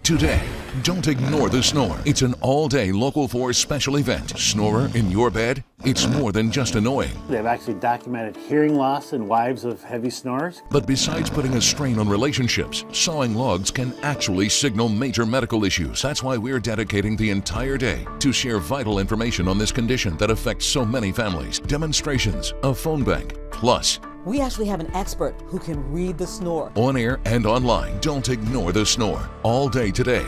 today. Don't ignore the snore. It's an all-day Local 4 special event. Snorer in your bed? It's more than just annoying. They've actually documented hearing loss in wives of heavy snorers. But besides putting a strain on relationships, sawing logs can actually signal major medical issues. That's why we're dedicating the entire day to share vital information on this condition that affects so many families. Demonstrations, a phone bank, plus we actually have an expert who can read the snore. On air and online, don't ignore the snore. All day today.